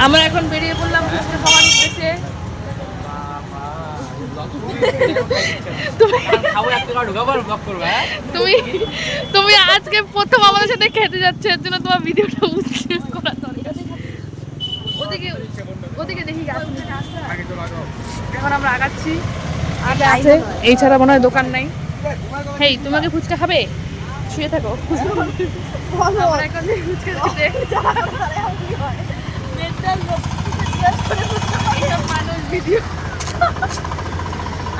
আমরা এখন বেরিয়ে পড়লাম ফুচকা খাওয়ার উদ্দেশ্যে। তুমি আজকে প্রথম আমাদের সাথে খেতে যাচ্ছ, এর জন্য তোমার ভিডিওটা করা দরকার। ওদিকে ওদিকে দেখি এখন আমরা আগাচ্ছি। আগে আছে, এই ছাড়া মনে হয় দোকান নাই। হেই, তোমাকে ফুচকা খাবে? শুয়ে থাকো। আমরা এখন ফুচকা খেতে মানুষ ভিডিও,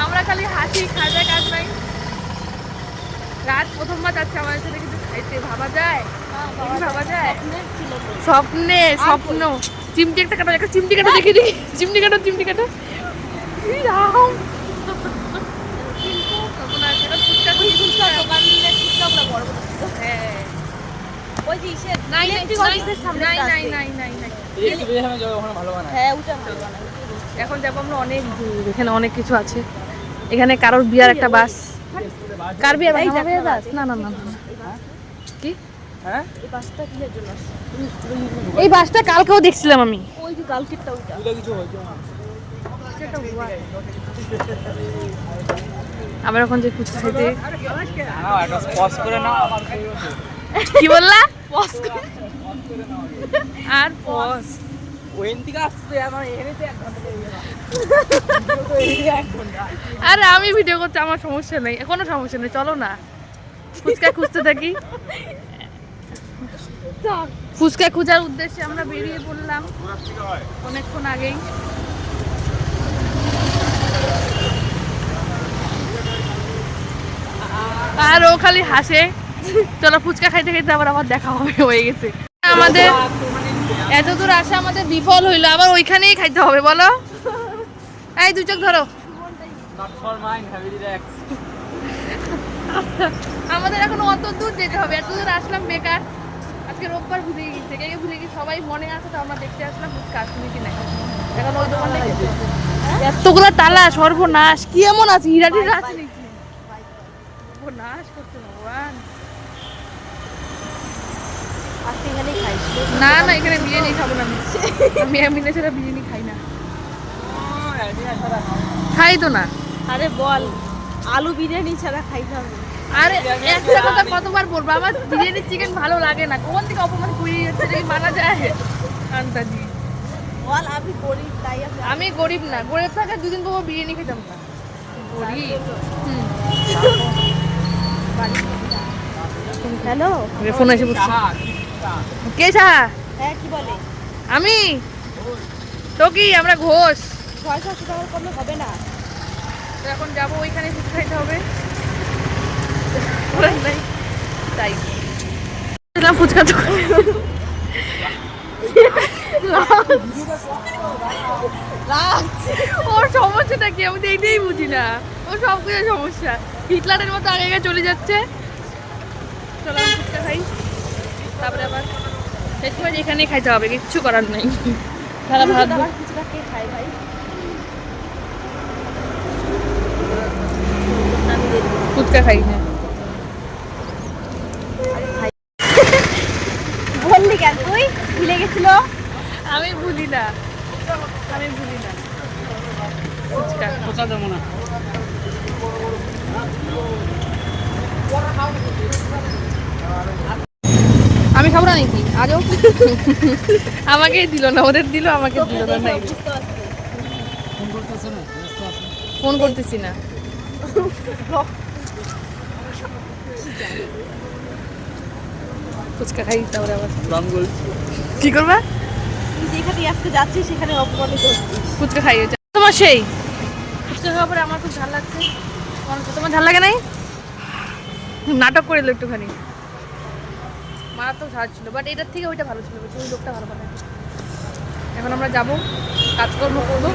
আমরা খালি হাসি, খাজা কাজ নাই। রাত প্রথমবার যাচ্ছে আমাদের সাথে কিছু খাইতে, ভাবা যায়? ভাবা যায়? স্বপ্নে স্বপ্ন। চিমটি একটা কাটা, একটা চিমটি কাটা দেখে দিই। চিমটি কাটা, চিমটি কাটা। এখন যাবো আমরা অনেক দূর, এখানে অনেক কিছু আছে। এখানে কারোর বিয়ার একটা বাস। কার বিয়ার বাস? না না না, কি এই বাসটা কালকেও দেখছিলাম আমি। ওই যে কালকেরটা, আবার এখন যে ফুচকা খেতে। কি বললা? আর পস আরে আমি ভিডিও করতে আমার সমস্যা নেই, কোনো সমস্যা নেই, চলো না ফুচকা খুঁজতে থাকি। ফুচকা খোঁজার উদ্দেশ্যে আমরা বেরিয়ে পড়লাম অনেকক্ষণ আগেই। আর ও খালি হাসে। চলো ফুচকা খাইতে খাইতে আবার আমার দেখা হবে, হয়ে গেছে আমাদের। এত দূর আসা আমাদের বিফল হইলো, আবার ওইখানেই খাইতে হবে বলো। এই দুই চোখ ধরো। আমাদের এখন অত দূর যেতে হবে, এত দূর আসলাম বেকার। আজকে রোববার ভুলে গেছে, কে ভুলে গেছে সবাই মনে আছে তো, আমরা দেখতে আসলাম ফুচকা আসলে কি নাই। এখন ওই দোকানে এতগুলো তালা, সর্বনাশ। কি এমন আছে, হীরা টিরা আছে নাকি? সর্বনাশ করছে ভগবান। না না, এখানে বিরিয়ানি খাবো না আমি। আমি ছাড়া বিরিয়ানি খাই না, খাই তো না। আরে বল, আলু বিরিয়ানি ছাড়া খাইতে হবে? আরে একটা কথা কতবার বলবো, আমার বিরিয়ানি চিকেন ভালো লাগে না। কোন থেকে অপমান করে যাচ্ছে, মানা যায়? আন্তাজি বল, আমি গরিব তাই। আমি গরিব না, গরিব থাকা দুদিন পর বিরিয়ানি খেতাম না। গরিব। হ্যালো, ফোন এসে বলছি। কে সাহা? হ্যাঁ, কি বলে? আমি তো কি, আমরা ঘোষ। 600 টাকার কমে হবে না। তো এখন যাবো ওইখানে ফুচকা খাইতে হবে, তাই ফুচকা তো। ওর সমস্যাটা কি আমি এইটাই বুঝি না। ও সব কিছু সমস্যা, হিটলারের মতো আগে আগে চলে যাচ্ছে। চলো ফুচকা খাই, তারপরে আবার শেষ করে এখানেই খাইতে হবে, কিচ্ছু করার নেই। সারা ভাত ফুচকা কে খায় ভাই? ফুচকা খাই না। বললি কেন তুই? ভুলে গেছিল? আমি ভুলি না, আমি ভুলি না। ফুচকা কোথা দেবো না। আমি খাবো না নাকি আজও? আমাকেই দিল না, ওদের দিল, আমাকে দিল না। নাই, ফোন করতেছি না। ফুচকা খাই, তারপরে আবার কি করবা? তুই যেখানে আজকে যাচ্ছিস সেখানে অপমানিত হচ্ছিস। ফুচকা খাই তোমার, সেই ফুচকা খাওয়ার পরে আমার খুব ঝাল লাগছে। তোমার ঝাল লাগে নাই? নাটক করে এলো একটুখানি, মারাত্মক ঝাল ছিল, বাট এটার থেকে ওইটা ভালো ছিল, ওই লোকটা ভালো বানায়। এখন আমরা যাবো, কাজকর্ম করবো।